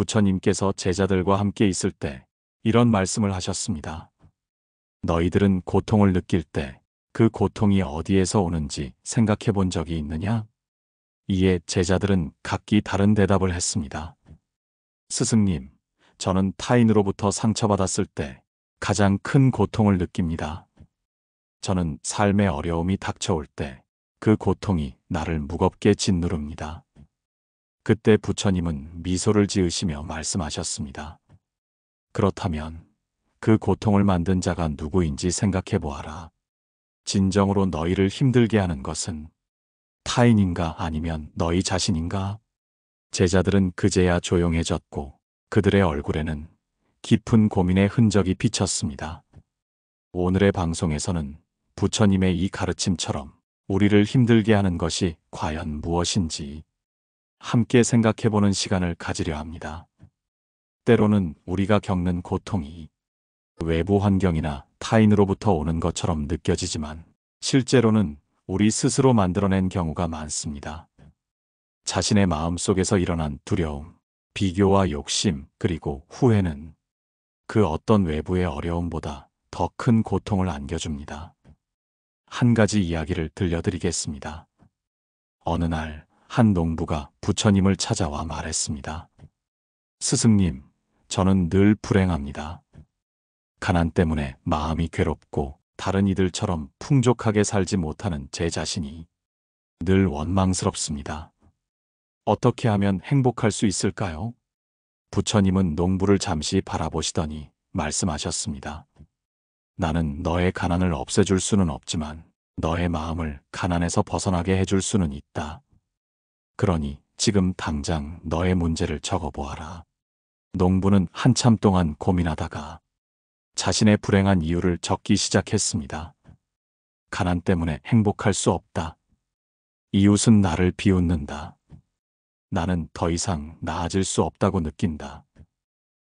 부처님께서 제자들과 함께 있을 때 이런 말씀을 하셨습니다. 너희들은 고통을 느낄 때 그 고통이 어디에서 오는지 생각해 본 적이 있느냐? 이에 제자들은 각기 다른 대답을 했습니다. 스승님, 저는 타인으로부터 상처받았을 때 가장 큰 고통을 느낍니다. 저는 삶의 어려움이 닥쳐올 때 그 고통이 나를 무겁게 짓누릅니다. 그때 부처님은 미소를 지으시며 말씀하셨습니다. 그렇다면 그 고통을 만든 자가 누구인지 생각해 보아라. 진정으로 너희를 힘들게 하는 것은 타인인가 아니면 너희 자신인가? 제자들은 그제야 조용해졌고 그들의 얼굴에는 깊은 고민의 흔적이 비쳤습니다. 오늘의 방송에서는 부처님의 이 가르침처럼 우리를 힘들게 하는 것이 과연 무엇인지 함께 생각해보는 시간을 가지려 합니다. 때로는 우리가 겪는 고통이 외부 환경이나 타인으로부터 오는 것처럼 느껴지지만 실제로는 우리 스스로 만들어낸 경우가 많습니다. 자신의 마음 속에서 일어난 두려움, 비교와 욕심, 그리고 후회는 그 어떤 외부의 어려움보다 더 큰 고통을 안겨줍니다. 한 가지 이야기를 들려드리겠습니다. 어느 날 한 농부가 부처님을 찾아와 말했습니다. 스승님, 저는 늘 불행합니다. 가난 때문에 마음이 괴롭고 다른 이들처럼 풍족하게 살지 못하는 제 자신이 늘 원망스럽습니다. 어떻게 하면 행복할 수 있을까요? 부처님은 농부를 잠시 바라보시더니 말씀하셨습니다. 나는 너의 가난을 없애줄 수는 없지만 너의 마음을 가난에서 벗어나게 해줄 수는 있다. 그러니 지금 당장 너의 문제를 적어보아라. 농부는 한참 동안 고민하다가 자신의 불행한 이유를 적기 시작했습니다. 가난 때문에 행복할 수 없다. 이웃은 나를 비웃는다. 나는 더 이상 나아질 수 없다고 느낀다.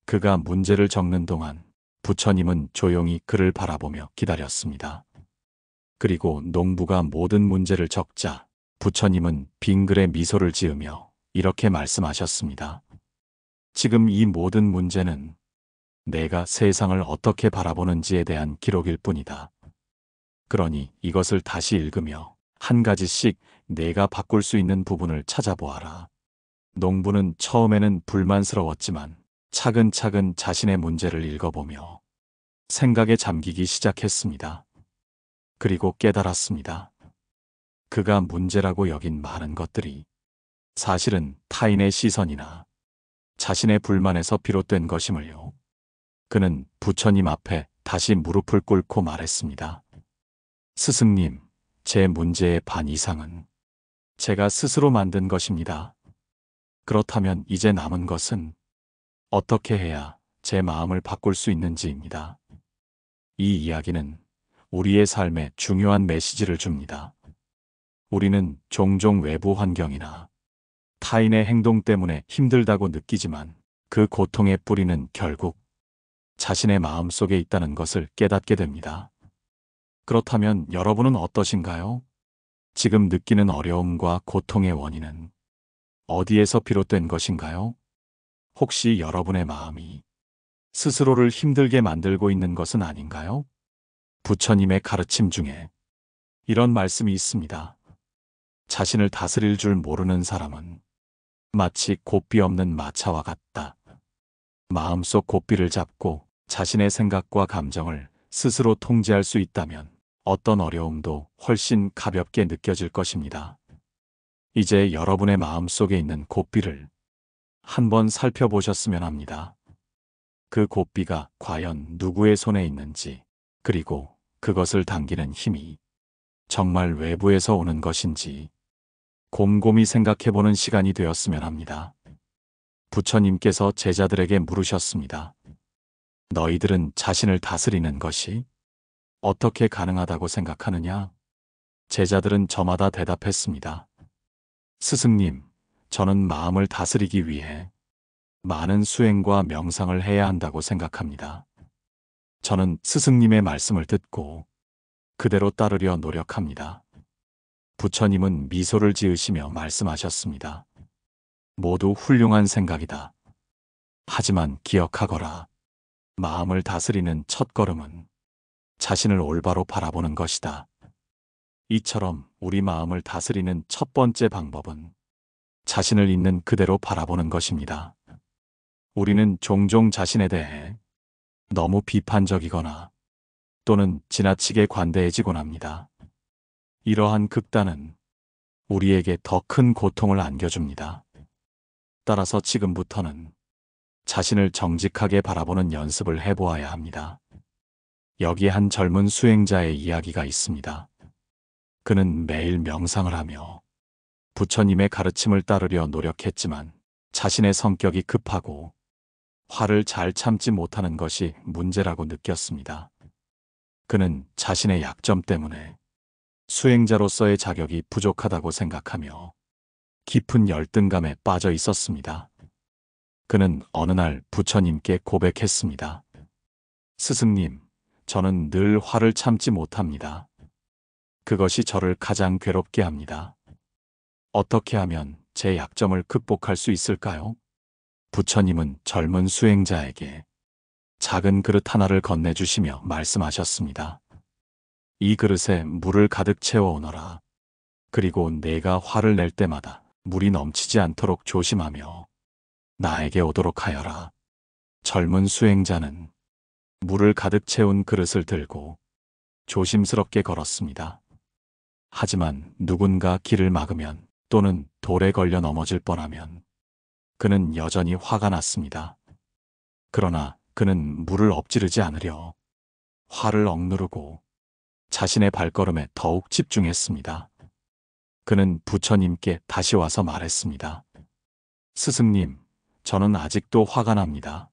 그가 문제를 적는 동안 부처님은 조용히 그를 바라보며 기다렸습니다. 그리고 농부가 모든 문제를 적자 부처님은 빙글에 미소를 지으며 이렇게 말씀하셨습니다. 지금 이 모든 문제는 내가 세상을 어떻게 바라보는지에 대한 기록일 뿐이다. 그러니 이것을 다시 읽으며 한 가지씩 내가 바꿀 수 있는 부분을 찾아보아라. 농부는 처음에는 불만스러웠지만 차근차근 자신의 문제를 읽어보며 생각에 잠기기 시작했습니다. 그리고 깨달았습니다. 그가 문제라고 여긴 많은 것들이 사실은 타인의 시선이나 자신의 불만에서 비롯된 것임을요. 그는 부처님 앞에 다시 무릎을 꿇고 말했습니다. 스승님, 제 문제의 반 이상은 제가 스스로 만든 것입니다. 그렇다면 이제 남은 것은 어떻게 해야 제 마음을 바꿀 수 있는지입니다. 이 이야기는 우리의 삶에 중요한 메시지를 줍니다. 우리는 종종 외부 환경이나 타인의 행동 때문에 힘들다고 느끼지만 그 고통의 뿌리는 결국 자신의 마음 속에 있다는 것을 깨닫게 됩니다. 그렇다면 여러분은 어떠신가요? 지금 느끼는 어려움과 고통의 원인은 어디에서 비롯된 것인가요? 혹시 여러분의 마음이 스스로를 힘들게 만들고 있는 것은 아닌가요? 부처님의 가르침 중에 이런 말씀이 있습니다. 자신을 다스릴 줄 모르는 사람은 마치 고삐 없는 마차와 같다. 마음속 고삐를 잡고 자신의 생각과 감정을 스스로 통제할 수 있다면 어떤 어려움도 훨씬 가볍게 느껴질 것입니다. 이제 여러분의 마음 속에 있는 고삐를 한번 살펴보셨으면 합니다. 그 고삐가 과연 누구의 손에 있는지, 그리고 그것을 당기는 힘이 정말 외부에서 오는 것인지 곰곰이 생각해보는 시간이 되었으면 합니다. 부처님께서 제자들에게 물으셨습니다. 너희들은 자신을 다스리는 것이 어떻게 가능하다고 생각하느냐? 제자들은 저마다 대답했습니다. 스승님, 저는 마음을 다스리기 위해 많은 수행과 명상을 해야 한다고 생각합니다. 저는 스승님의 말씀을 듣고 그대로 따르려 노력합니다. 부처님은 미소를 지으시며 말씀하셨습니다. 모두 훌륭한 생각이다. 하지만 기억하거라. 마음을 다스리는 첫걸음은 자신을 올바로 바라보는 것이다. 이처럼 우리 마음을 다스리는 첫 번째 방법은 자신을 있는 그대로 바라보는 것입니다. 우리는 종종 자신에 대해 너무 비판적이거나 또는 지나치게 관대해지곤 합니다. 이러한 극단은 우리에게 더 큰 고통을 안겨줍니다. 따라서 지금부터는 자신을 정직하게 바라보는 연습을 해보아야 합니다. 여기에 한 젊은 수행자의 이야기가 있습니다. 그는 매일 명상을 하며 부처님의 가르침을 따르려 노력했지만 자신의 성격이 급하고 화를 잘 참지 못하는 것이 문제라고 느꼈습니다. 그는 자신의 약점 때문에 수행자로서의 자격이 부족하다고 생각하며 깊은 열등감에 빠져 있었습니다. 그는 어느 날 부처님께 고백했습니다. 스승님, 저는 늘 화를 참지 못합니다. 그것이 저를 가장 괴롭게 합니다. 어떻게 하면 제 약점을 극복할 수 있을까요? 부처님은 젊은 수행자에게 작은 그릇 하나를 건네주시며 말씀하셨습니다. 이 그릇에 물을 가득 채워 오너라. 그리고 내가 화를 낼 때마다 물이 넘치지 않도록 조심하며 나에게 오도록 하여라. 젊은 수행자는 물을 가득 채운 그릇을 들고 조심스럽게 걸었습니다. 하지만 누군가 길을 막으면 또는 돌에 걸려 넘어질 뻔하면 그는 여전히 화가 났습니다. 그러나 그는 물을 엎지르지 않으려 화를 억누르고 자신의 발걸음에 더욱 집중했습니다. 그는 부처님께 다시 와서 말했습니다. 스승님, 저는 아직도 화가 납니다.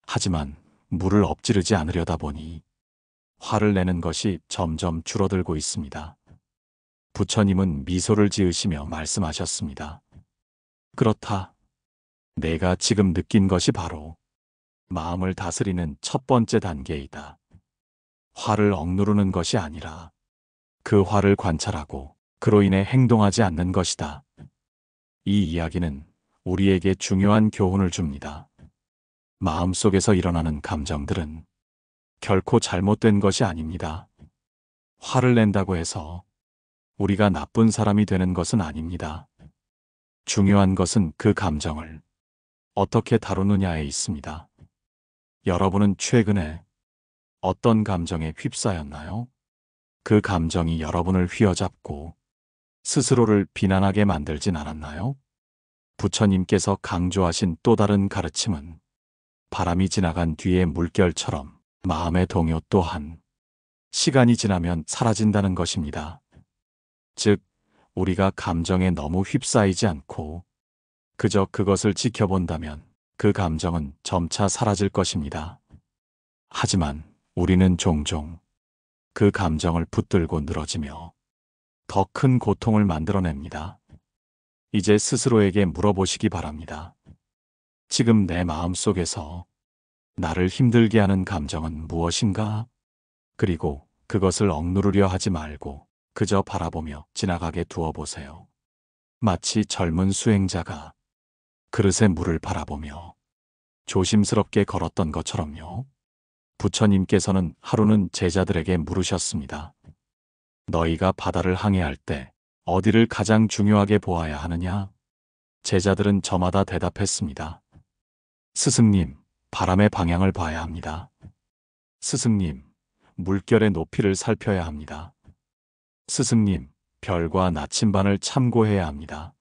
하지만 물을 엎지르지 않으려다 보니 화를 내는 것이 점점 줄어들고 있습니다. 부처님은 미소를 지으시며 말씀하셨습니다. 그렇다. 내가 지금 느낀 것이 바로 마음을 다스리는 첫 번째 단계이다. 화를 억누르는 것이 아니라 그 화를 관찰하고 그로 인해 행동하지 않는 것이다. 이 이야기는 우리에게 중요한 교훈을 줍니다. 마음속에서 일어나는 감정들은 결코 잘못된 것이 아닙니다. 화를 낸다고 해서 우리가 나쁜 사람이 되는 것은 아닙니다. 중요한 것은 그 감정을 어떻게 다루느냐에 있습니다. 여러분은 최근에 어떤 감정에 휩싸였나요? 그 감정이 여러분을 휘어잡고 스스로를 비난하게 만들진 않았나요? 부처님께서 강조하신 또 다른 가르침은 바람이 지나간 뒤의 물결처럼 마음의 동요 또한 시간이 지나면 사라진다는 것입니다. 즉, 우리가 감정에 너무 휩싸이지 않고 그저 그것을 지켜본다면 그 감정은 점차 사라질 것입니다. 하지만 우리는 종종 그 감정을 붙들고 늘어지며 더 큰 고통을 만들어냅니다. 이제 스스로에게 물어보시기 바랍니다. 지금 내 마음속에서 나를 힘들게 하는 감정은 무엇인가? 그리고 그것을 억누르려 하지 말고 그저 바라보며 지나가게 두어보세요. 마치 젊은 수행자가 그릇에 물을 바라보며 조심스럽게 걸었던 것처럼요. 부처님께서는 하루는 제자들에게 물으셨습니다. 너희가 바다를 항해할 때 어디를 가장 중요하게 보아야 하느냐? 제자들은 저마다 대답했습니다. 스승님, 바람의 방향을 봐야 합니다. 스승님, 물결의 높이를 살펴야 합니다. 스승님, 별과 나침반을 참고해야 합니다.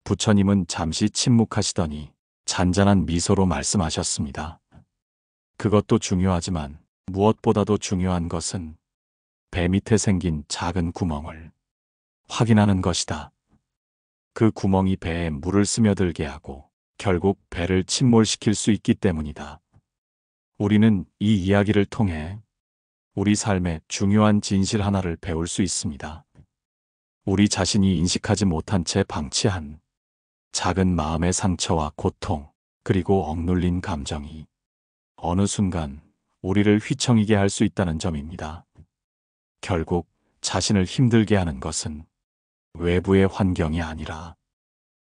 부처님은 잠시 침묵하시더니 잔잔한 미소로 말씀하셨습니다. 그것도 중요하지만 무엇보다도 중요한 것은 배 밑에 생긴 작은 구멍을 확인하는 것이다. 그 구멍이 배에 물을 스며들게 하고 결국 배를 침몰시킬 수 있기 때문이다. 우리는 이 이야기를 통해 우리 삶의 중요한 진실 하나를 배울 수 있습니다. 우리 자신이 인식하지 못한 채 방치한 작은 마음의 상처와 고통, 그리고 억눌린 감정이 어느 순간 우리를 휘청이게 할 수 있다는 점입니다. 결국 자신을 힘들게 하는 것은 외부의 환경이 아니라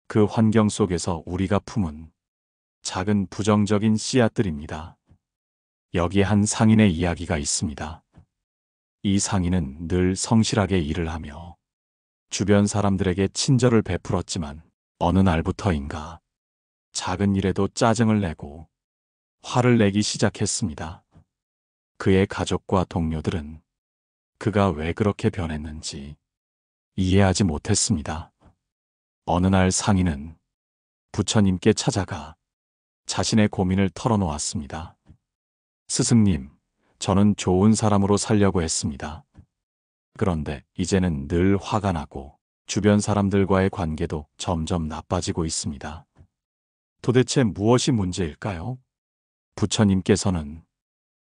그 환경 속에서 우리가 품은 작은 부정적인 씨앗들입니다. 여기에 한 상인의 이야기가 있습니다. 이 상인은 늘 성실하게 일을 하며 주변 사람들에게 친절을 베풀었지만 어느 날부터인가 작은 일에도 짜증을 내고 화를 내기 시작했습니다. 그의 가족과 동료들은 그가 왜 그렇게 변했는지 이해하지 못했습니다. 어느 날 상인은 부처님께 찾아가 자신의 고민을 털어놓았습니다. 스승님, 저는 좋은 사람으로 살려고 했습니다. 그런데 이제는 늘 화가 나고 주변 사람들과의 관계도 점점 나빠지고 있습니다. 도대체 무엇이 문제일까요? 부처님께서는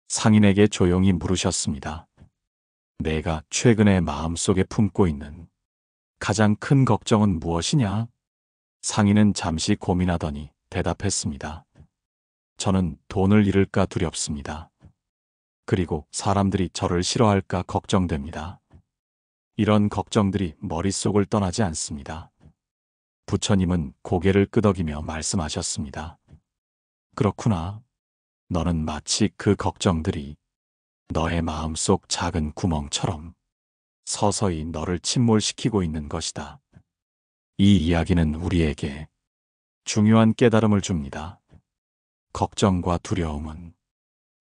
상인에게 조용히 물으셨습니다. 내가 최근에 마음속에 품고 있는 가장 큰 걱정은 무엇이냐? 상인은 잠시 고민하더니 대답했습니다. 저는 돈을 잃을까 두렵습니다. 그리고 사람들이 저를 싫어할까 걱정됩니다. 이런 걱정들이 머릿속을 떠나지 않습니다. 부처님은 고개를 끄덕이며 말씀하셨습니다. 그렇구나. 너는 마치 그 걱정들이 너의 마음속 작은 구멍처럼 서서히 너를 침몰시키고 있는 것이다. 이 이야기는 우리에게 중요한 깨달음을 줍니다. 걱정과 두려움은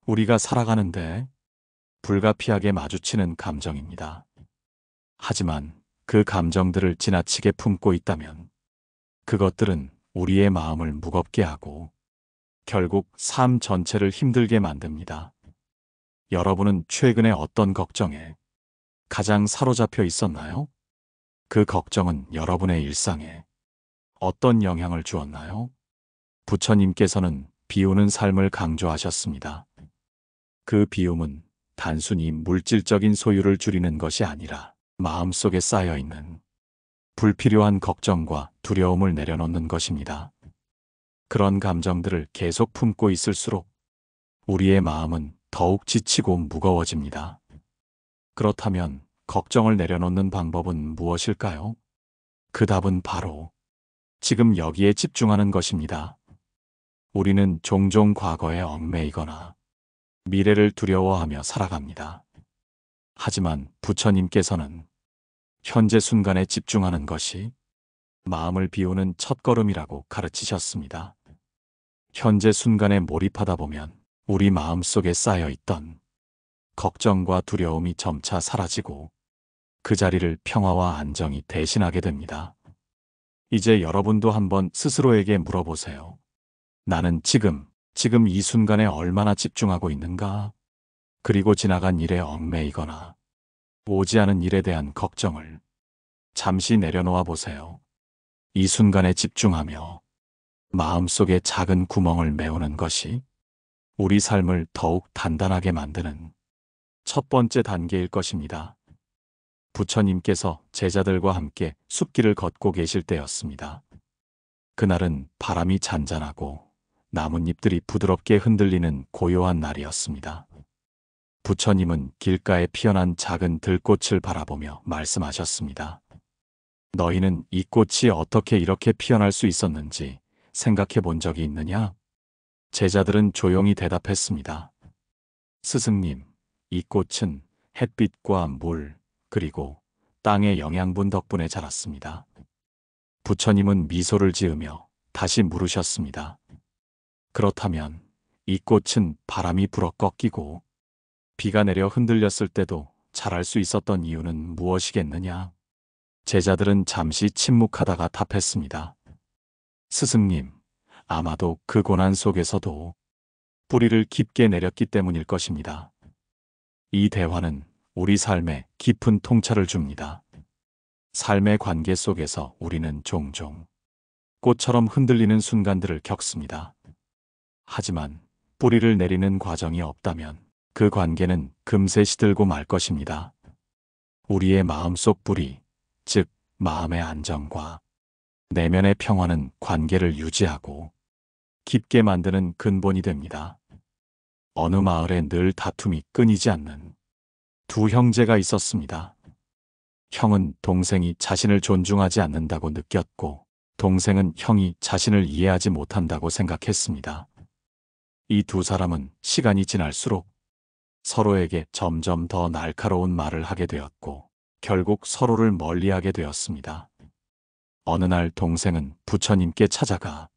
우리가 살아가는데 불가피하게 마주치는 감정입니다. 하지만 그 감정들을 지나치게 품고 있다면 그것들은 우리의 마음을 무겁게 하고 결국 삶 전체를 힘들게 만듭니다. 여러분은 최근에 어떤 걱정에 가장 사로잡혀 있었나요? 그 걱정은 여러분의 일상에 어떤 영향을 주었나요? 부처님께서는 비우는 삶을 강조하셨습니다. 그 비움은 단순히 물질적인 소유를 줄이는 것이 아니라 마음속에 쌓여있는 불필요한 걱정과 두려움을 내려놓는 것입니다. 그런 감정들을 계속 품고 있을수록 우리의 마음은 더욱 지치고 무거워집니다. 그렇다면 걱정을 내려놓는 방법은 무엇일까요? 그 답은 바로 지금 여기에 집중하는 것입니다. 우리는 종종 과거에 얽매이거나 미래를 두려워하며 살아갑니다. 하지만 부처님께서는 현재 순간에 집중하는 것이 마음을 비우는 첫걸음이라고 가르치셨습니다. 현재 순간에 몰입하다 보면 우리 마음속에 쌓여있던 걱정과 두려움이 점차 사라지고 그 자리를 평화와 안정이 대신하게 됩니다. 이제 여러분도 한번 스스로에게 물어보세요. 나는 지금 이 순간에 얼마나 집중하고 있는가? 그리고 지나간 일에 얽매이거나 오지 않은 일에 대한 걱정을 잠시 내려놓아 보세요. 이 순간에 집중하며 마음속에 작은 구멍을 메우는 것이 우리 삶을 더욱 단단하게 만드는 첫 번째 단계일 것입니다. 부처님께서 제자들과 함께 숲길을 걷고 계실 때였습니다. 그날은 바람이 잔잔하고 나뭇잎들이 부드럽게 흔들리는 고요한 날이었습니다. 부처님은 길가에 피어난 작은 들꽃을 바라보며 말씀하셨습니다. 너희는 이 꽃이 어떻게 이렇게 피어날 수 있었는지 생각해 본 적이 있느냐? 제자들은 조용히 대답했습니다. 스승님, 이 꽃은 햇빛과 물, 그리고 땅의 영양분 덕분에 자랐습니다. 부처님은 미소를 지으며 다시 물으셨습니다. 그렇다면 이 꽃은 바람이 불어 꺾이고 비가 내려 흔들렸을 때도 자랄 수 있었던 이유는 무엇이겠느냐? 제자들은 잠시 침묵하다가 답했습니다. 스승님, 아마도 그 고난 속에서도 뿌리를 깊게 내렸기 때문일 것입니다. 이 대화는 우리 삶에 깊은 통찰을 줍니다. 삶의 관계 속에서 우리는 종종 꽃처럼 흔들리는 순간들을 겪습니다. 하지만 뿌리를 내리는 과정이 없다면 그 관계는 금세 시들고 말 것입니다. 우리의 마음속 뿌리, 즉 마음의 안정과 내면의 평화는 관계를 유지하고 깊게 만드는 근본이 됩니다. 어느 마을에 늘 다툼이 끊이지 않는 두 형제가 있었습니다. 형은 동생이 자신을 존중하지 않는다고 느꼈고 동생은 형이 자신을 이해하지 못한다고 생각했습니다. 이 두 사람은 시간이 지날수록 서로에게 점점 더 날카로운 말을 하게 되었고 결국 서로를 멀리하게 되었습니다. 어느 날 동생은 부처님께 찾아가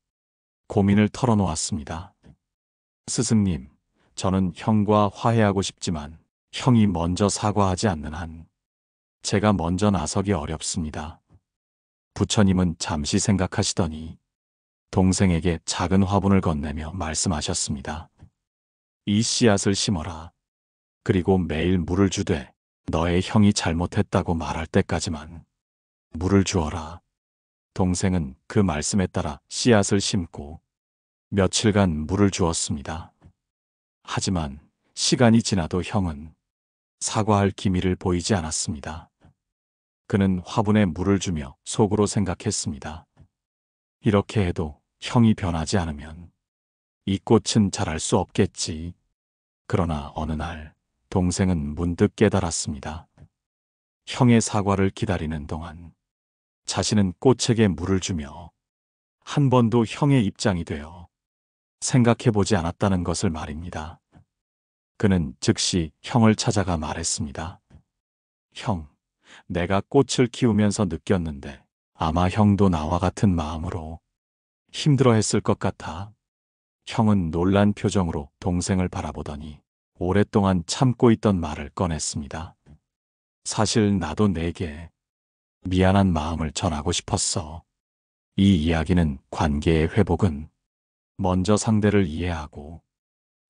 고민을 털어놓았습니다. 스승님, 저는 형과 화해하고 싶지만 형이 먼저 사과하지 않는 한 제가 먼저 나서기 어렵습니다. 부처님은 잠시 생각하시더니 동생에게 작은 화분을 건네며 말씀하셨습니다. 이 씨앗을 심어라. 그리고 매일 물을 주되 너의 형이 잘못했다고 말할 때까지만 물을 주어라. 동생은 그 말씀에 따라 씨앗을 심고 며칠간 물을 주었습니다. 하지만 시간이 지나도 형은 사과할 기미를 보이지 않았습니다. 그는 화분에 물을 주며 속으로 생각했습니다. 이렇게 해도 형이 변하지 않으면 이 꽃은 자랄 수 없겠지. 그러나 어느 날 동생은 문득 깨달았습니다. 형의 사과를 기다리는 동안 자신은 꽃에게 물을 주며 한 번도 형의 입장이 되어 생각해보지 않았다는 것을 말입니다. 그는 즉시 형을 찾아가 말했습니다. 형, 내가 꽃을 키우면서 느꼈는데 아마 형도 나와 같은 마음으로 힘들어했을 것 같아. 형은 놀란 표정으로 동생을 바라보더니 오랫동안 참고 있던 말을 꺼냈습니다. 사실 나도 내게 미안한 마음을 전하고 싶었어. 이 이야기는 관계의 회복은 먼저 상대를 이해하고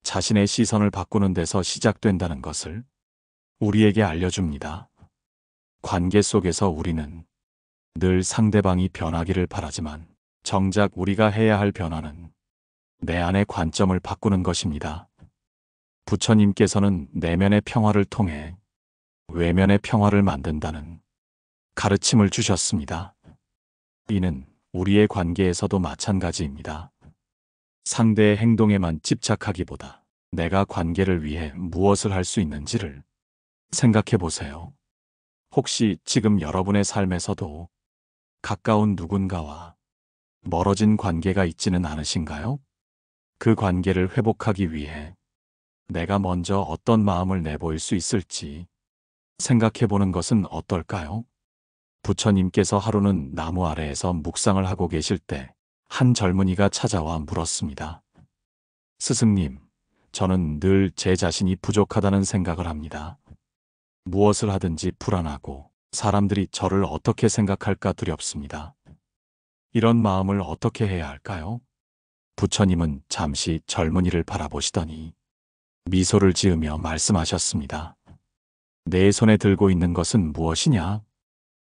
자신의 시선을 바꾸는 데서 시작된다는 것을 우리에게 알려줍니다. 관계 속에서 우리는 늘 상대방이 변하기를 바라지만 정작 우리가 해야 할 변화는 내 안의 관점을 바꾸는 것입니다. 부처님께서는 내면의 평화를 통해 외면의 평화를 만든다는 가르침을 주셨습니다. 이는 우리의 관계에서도 마찬가지입니다. 상대의 행동에만 집착하기보다 내가 관계를 위해 무엇을 할 수 있는지를 생각해 보세요. 혹시 지금 여러분의 삶에서도 가까운 누군가와 멀어진 관계가 있지는 않으신가요? 그 관계를 회복하기 위해 내가 먼저 어떤 마음을 내보일 수 있을지 생각해 보는 것은 어떨까요? 부처님께서 하루는 나무 아래에서 묵상을 하고 계실 때 한 젊은이가 찾아와 물었습니다. 스승님, 저는 늘 제 자신이 부족하다는 생각을 합니다. 무엇을 하든지 불안하고 사람들이 저를 어떻게 생각할까 두렵습니다. 이런 마음을 어떻게 해야 할까요? 부처님은 잠시 젊은이를 바라보시더니 미소를 지으며 말씀하셨습니다. 내 손에 들고 있는 것은 무엇이냐?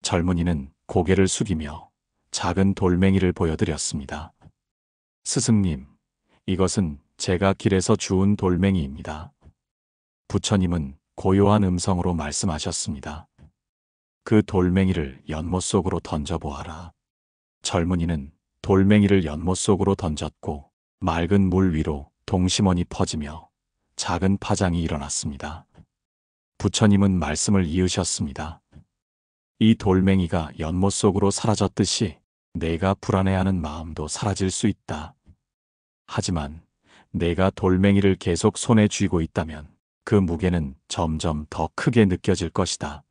젊은이는 고개를 숙이며 작은 돌멩이를 보여드렸습니다. 스승님, 이것은 제가 길에서 주운 돌멩이입니다. 부처님은 고요한 음성으로 말씀하셨습니다. 그 돌멩이를 연못 속으로 던져보아라. 젊은이는 돌멩이를 연못 속으로 던졌고 맑은 물 위로 동심원이 퍼지며 작은 파장이 일어났습니다. 부처님은 말씀을 이으셨습니다. 이 돌멩이가 연못 속으로 사라졌듯이 내가 불안해하는 마음도 사라질 수 있다. 하지만 내가 돌멩이를 계속 손에 쥐고 있다면 그 무게는 점점 더 크게 느껴질 것이다.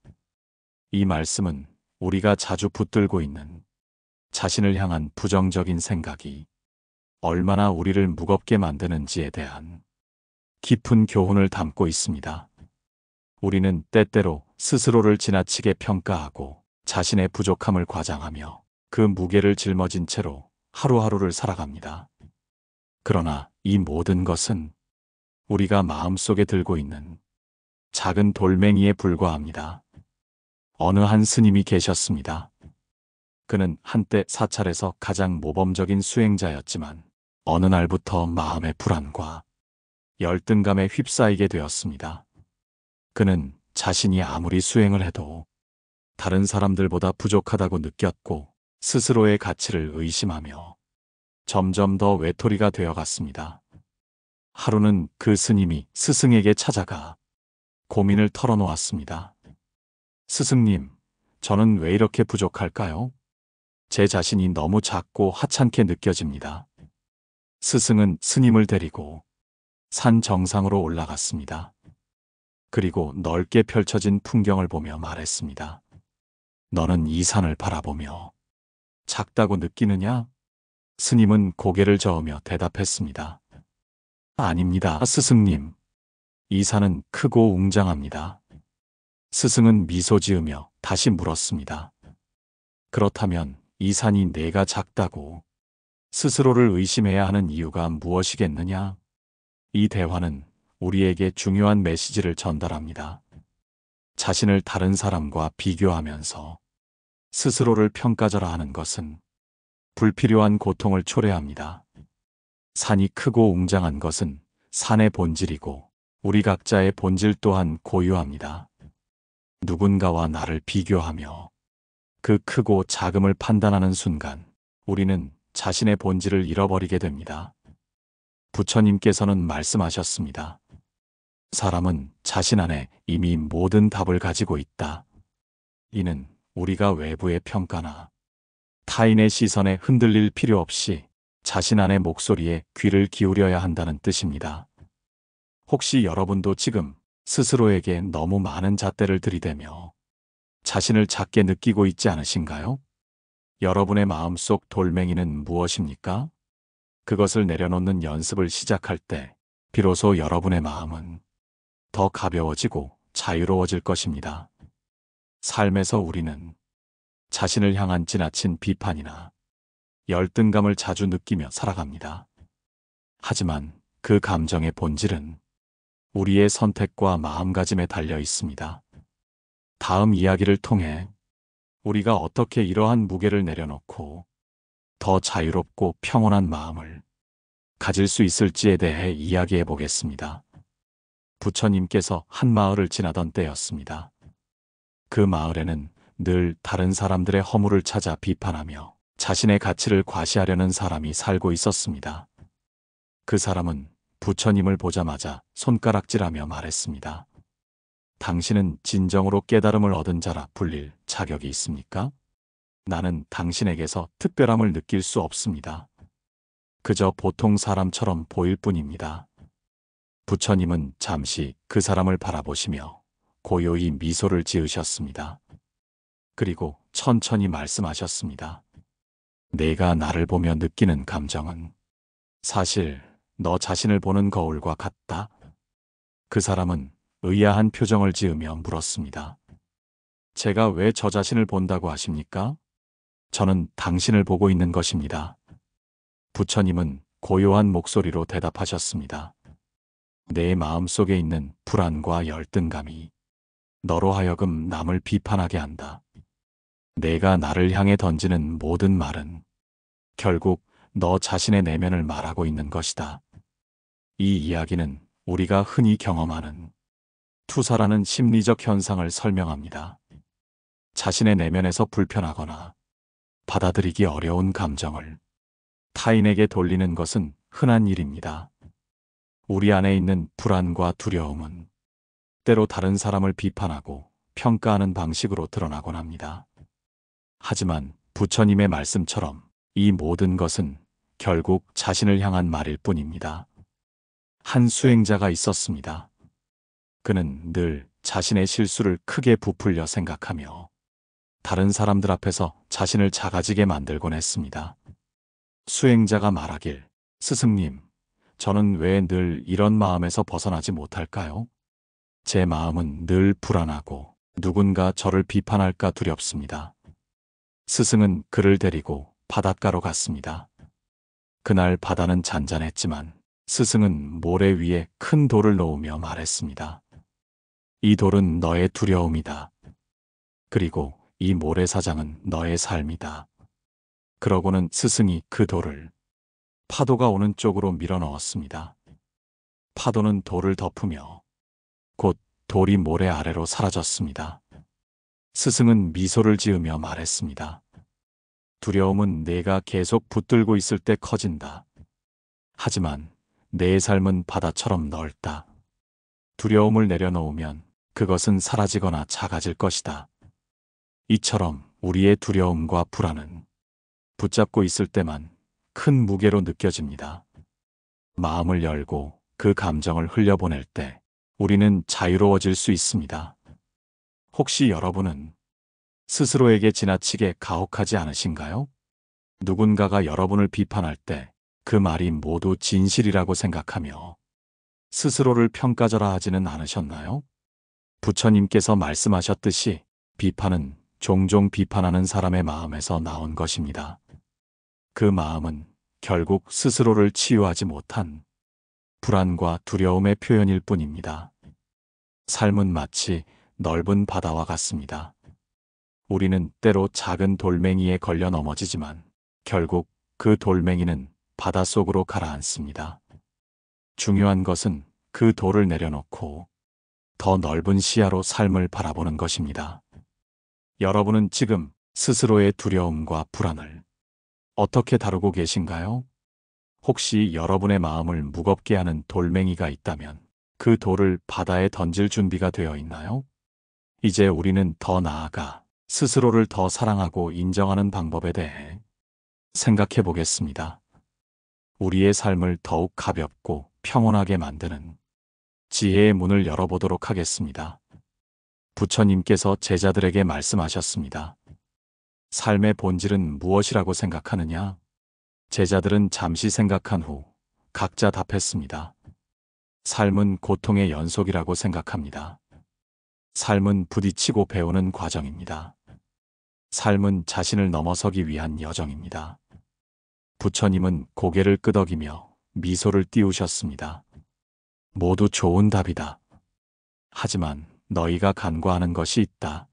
이 말씀은 우리가 자주 붙들고 있는 자신을 향한 부정적인 생각이 얼마나 우리를 무겁게 만드는지에 대한 깊은 교훈을 담고 있습니다. 우리는 때때로 스스로를 지나치게 평가하고 자신의 부족함을 과장하며 그 무게를 짊어진 채로 하루하루를 살아갑니다. 그러나 이 모든 것은 우리가 마음속에 들고 있는 작은 돌멩이에 불과합니다. 어느 한 스님이 계셨습니다. 그는 한때 사찰에서 가장 모범적인 수행자였지만 어느 날부터 마음의 불안과 열등감에 휩싸이게 되었습니다. 그는 자신이 아무리 수행을 해도 다른 사람들보다 부족하다고 느꼈고 스스로의 가치를 의심하며 점점 더 외톨이가 되어갔습니다. 하루는 그 스님이 스승에게 찾아가 고민을 털어놓았습니다. 스승님, 저는 왜 이렇게 부족할까요? 제 자신이 너무 작고 하찮게 느껴집니다. 스승은 스님을 데리고 산 정상으로 올라갔습니다. 그리고 넓게 펼쳐진 풍경을 보며 말했습니다. 너는 이 산을 바라보며 작다고 느끼느냐? 스님은 고개를 저으며 대답했습니다. 아닙니다, 스승님. 이 산은 크고 웅장합니다. 스승은 미소 지으며 다시 물었습니다. 그렇다면 이 산이 내가 작다고 스스로를 의심해야 하는 이유가 무엇이겠느냐? 이 대화는 우리에게 중요한 메시지를 전달합니다. 자신을 다른 사람과 비교하면서 스스로를 평가절하 하는 것은 불필요한 고통을 초래합니다. 산이 크고 웅장한 것은 산의 본질이고 우리 각자의 본질 또한 고유합니다. 누군가와 나를 비교하며 그 크고 작음을 판단하는 순간 우리는 자신의 본질을 잃어버리게 됩니다. 부처님께서는 말씀하셨습니다. 사람은 자신 안에 이미 모든 답을 가지고 있다. 이는 우리가 외부의 평가나 타인의 시선에 흔들릴 필요 없이 자신 안의 목소리에 귀를 기울여야 한다는 뜻입니다. 혹시 여러분도 지금 스스로에게 너무 많은 잣대를 들이대며 자신을 작게 느끼고 있지 않으신가요? 여러분의 마음속 돌멩이는 무엇입니까? 그것을 내려놓는 연습을 시작할 때 비로소 여러분의 마음은 더 가벼워지고 자유로워질 것입니다. 삶에서 우리는 자신을 향한 지나친 비판이나 열등감을 자주 느끼며 살아갑니다. 하지만 그 감정의 본질은 우리의 선택과 마음가짐에 달려 있습니다. 다음 이야기를 통해 우리가 어떻게 이러한 무게를 내려놓고 더 자유롭고 평온한 마음을 가질 수 있을지에 대해 이야기해 보겠습니다. 부처님께서 한 마을을 지나던 때였습니다. 그 마을에는 늘 다른 사람들의 허물을 찾아 비판하며 자신의 가치를 과시하려는 사람이 살고 있었습니다. 그 사람은 부처님을 보자마자 손가락질하며 말했습니다. 당신은 진정으로 깨달음을 얻은 자라 불릴 자격이 있습니까? 나는 당신에게서 특별함을 느낄 수 없습니다. 그저 보통 사람처럼 보일 뿐입니다. 부처님은 잠시 그 사람을 바라보시며 고요히 미소를 지으셨습니다. 그리고 천천히 말씀하셨습니다. 내가 나를 보며 느끼는 감정은 사실 너 자신을 보는 거울과 같다. 그 사람은 의아한 표정을 지으며 물었습니다. 제가 왜 저 자신을 본다고 하십니까? 저는 당신을 보고 있는 것입니다. 부처님은 고요한 목소리로 대답하셨습니다. 내 마음속에 있는 불안과 열등감이 너로 하여금 남을 비판하게 한다. 내가 나를 향해 던지는 모든 말은 결국 너 자신의 내면을 말하고 있는 것이다. 이 이야기는 우리가 흔히 경험하는 투사라는 심리적 현상을 설명합니다. 자신의 내면에서 불편하거나 받아들이기 어려운 감정을 타인에게 돌리는 것은 흔한 일입니다. 우리 안에 있는 불안과 두려움은 때로 다른 사람을 비판하고 평가하는 방식으로 드러나곤 합니다. 하지만 부처님의 말씀처럼 이 모든 것은 결국 자신을 향한 말일 뿐입니다. 한 수행자가 있었습니다. 그는 늘 자신의 실수를 크게 부풀려 생각하며 다른 사람들 앞에서 자신을 작아지게 만들곤 했습니다. 수행자가 말하길, 스승님, 저는 왜 늘 이런 마음에서 벗어나지 못할까요? 제 마음은 늘 불안하고 누군가 저를 비판할까 두렵습니다. 스승은 그를 데리고 바닷가로 갔습니다. 그날 바다는 잔잔했지만 스승은 모래 위에 큰 돌을 놓으며 말했습니다. 이 돌은 너의 두려움이다. 그리고 이 모래사장은 너의 삶이다. 그러고는 스승이 그 돌을 파도가 오는 쪽으로 밀어 넣었습니다. 파도는 돌을 덮으며 곧 돌이 모래 아래로 사라졌습니다. 스승은 미소를 지으며 말했습니다. 두려움은 내가 계속 붙들고 있을 때 커진다. 하지만 내 삶은 바다처럼 넓다. 두려움을 내려놓으면 그것은 사라지거나 작아질 것이다. 이처럼 우리의 두려움과 불안은 붙잡고 있을 때만 큰 무게로 느껴집니다. 마음을 열고 그 감정을 흘려보낼 때 우리는 자유로워질 수 있습니다. 혹시 여러분은 스스로에게 지나치게 가혹하지 않으신가요? 누군가가 여러분을 비판할 때 그 말이 모두 진실이라고 생각하며 스스로를 평가절하 하지는 않으셨나요? 부처님께서 말씀하셨듯이 비판은 종종 비판하는 사람의 마음에서 나온 것입니다. 그 마음은 결국 스스로를 치유하지 못한 불안과 두려움의 표현일 뿐입니다. 삶은 마치 넓은 바다와 같습니다. 우리는 때로 작은 돌멩이에 걸려 넘어지지만 결국 그 돌멩이는 바닷속으로 가라앉습니다. 중요한 것은 그 돌을 내려놓고 더 넓은 시야로 삶을 바라보는 것입니다. 여러분은 지금 스스로의 두려움과 불안을 어떻게 다루고 계신가요? 혹시 여러분의 마음을 무겁게 하는 돌멩이가 있다면 그 돌을 바다에 던질 준비가 되어 있나요? 이제 우리는 더 나아가 스스로를 더 사랑하고 인정하는 방법에 대해 생각해 보겠습니다. 우리의 삶을 더욱 가볍고 평온하게 만드는 지혜의 문을 열어보도록 하겠습니다. 부처님께서 제자들에게 말씀하셨습니다. 삶의 본질은 무엇이라고 생각하느냐? 제자들은 잠시 생각한 후 각자 답했습니다. 삶은 고통의 연속이라고 생각합니다. 삶은 부딪히고 배우는 과정입니다. 삶은 자신을 넘어서기 위한 여정입니다. 부처님은 고개를 끄덕이며 미소를 띄우셨습니다. 모두 좋은 답이다. 하지만 너희가 간과하는 것이 있다.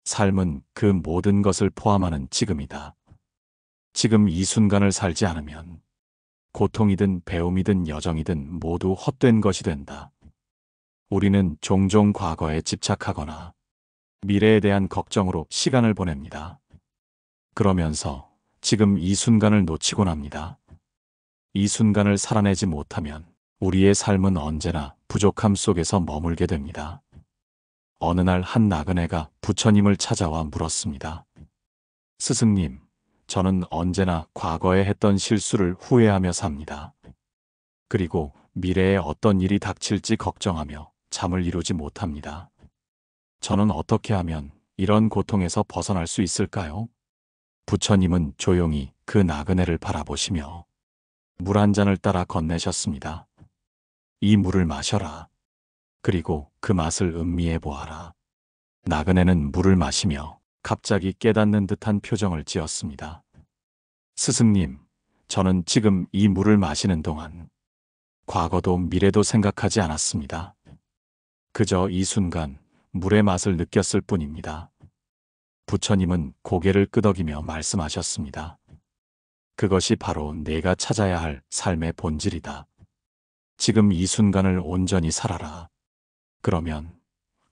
삶은 그 모든 것을 포함하는 지금이다. 지금 이 순간을 살지 않으면 고통이든 배움이든 여정이든 모두 헛된 것이 된다. 우리는 종종 과거에 집착하거나 미래에 대한 걱정으로 시간을 보냅니다. 그러면서 지금 이 순간을 놓치곤 합니다. 이 순간을 살아내지 못하면 우리의 삶은 언제나 부족함 속에서 머물게 됩니다. 어느 날 한 나그네가 부처님을 찾아와 물었습니다. 스승님, 저는 언제나 과거에 했던 실수를 후회하며 삽니다. 그리고 미래에 어떤 일이 닥칠지 걱정하며 잠을 이루지 못합니다. 저는 어떻게 하면 이런 고통에서 벗어날 수 있을까요? 부처님은 조용히 그 나그네를 바라보시며 물 한 잔을 따라 건네셨습니다. 이 물을 마셔라. 그리고 그 맛을 음미해 보아라. 나그네는 물을 마시며 갑자기 깨닫는 듯한 표정을 지었습니다. 스승님, 저는 지금 이 물을 마시는 동안 과거도 미래도 생각하지 않았습니다. 그저 이 순간 물의 맛을 느꼈을 뿐입니다. 부처님은 고개를 끄덕이며 말씀하셨습니다. 그것이 바로 내가 찾아야 할 삶의 본질이다. 지금 이 순간을 온전히 살아라. 그러면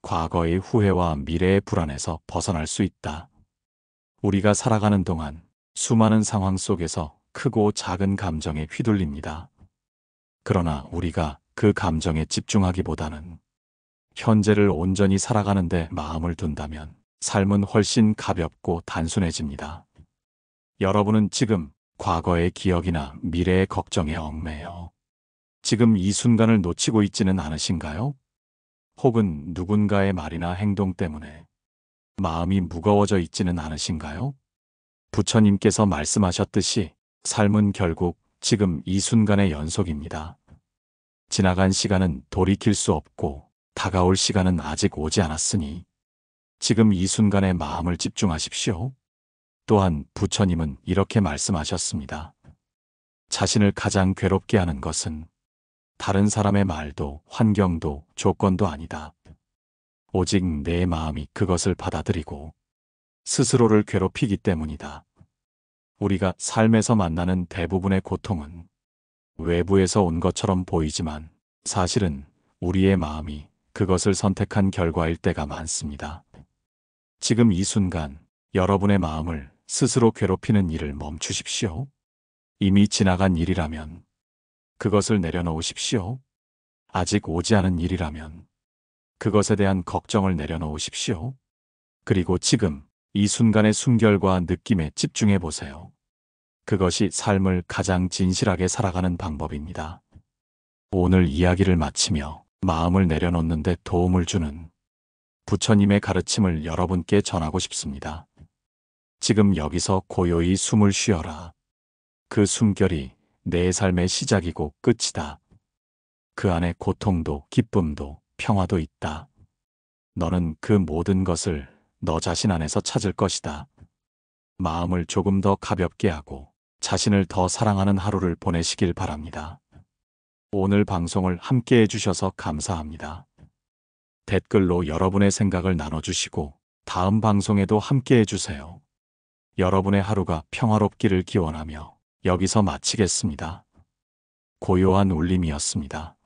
과거의 후회와 미래의 불안에서 벗어날 수 있다. 우리가 살아가는 동안 수많은 상황 속에서 크고 작은 감정에 휘둘립니다. 그러나 우리가 그 감정에 집중하기보다는 현재를 온전히 살아가는 데 마음을 둔다면 삶은 훨씬 가볍고 단순해집니다. 여러분은 지금 과거의 기억이나 미래의 걱정에 얽매여 지금 이 순간을 놓치고 있지는 않으신가요? 혹은 누군가의 말이나 행동 때문에 마음이 무거워져 있지는 않으신가요? 부처님께서 말씀하셨듯이 삶은 결국 지금 이 순간의 연속입니다. 지나간 시간은 돌이킬 수 없고 다가올 시간은 아직 오지 않았으니 지금 이 순간에 마음을 집중하십시오. 또한 부처님은 이렇게 말씀하셨습니다. 자신을 가장 괴롭게 하는 것은 다른 사람의 말도 환경도 조건도 아니다. 오직 내 마음이 그것을 받아들이고 스스로를 괴롭히기 때문이다. 우리가 삶에서 만나는 대부분의 고통은 외부에서 온 것처럼 보이지만 사실은 우리의 마음이 그것을 선택한 결과일 때가 많습니다. 지금 이 순간 여러분의 마음을 스스로 괴롭히는 일을 멈추십시오. 이미 지나간 일이라면 그것을 내려놓으십시오. 아직 오지 않은 일이라면 그것에 대한 걱정을 내려놓으십시오. 그리고 지금 이 순간의 숨결과 느낌에 집중해 보세요. 그것이 삶을 가장 진실하게 살아가는 방법입니다. 오늘 이야기를 마치며 마음을 내려놓는데 도움을 주는 부처님의 가르침을 여러분께 전하고 싶습니다. 지금 여기서 고요히 숨을 쉬어라. 그 숨결이 내 삶의 시작이고 끝이다. 그 안에 고통도 기쁨도 평화도 있다. 너는 그 모든 것을 너 자신 안에서 찾을 것이다. 마음을 조금 더 가볍게 하고 자신을 더 사랑하는 하루를 보내시길 바랍니다. 오늘 방송을 함께 해주셔서 감사합니다. 댓글로 여러분의 생각을 나눠주시고 다음 방송에도 함께 해주세요. 여러분의 하루가 평화롭기를 기원하며 여기서 마치겠습니다. 고요한 울림이었습니다.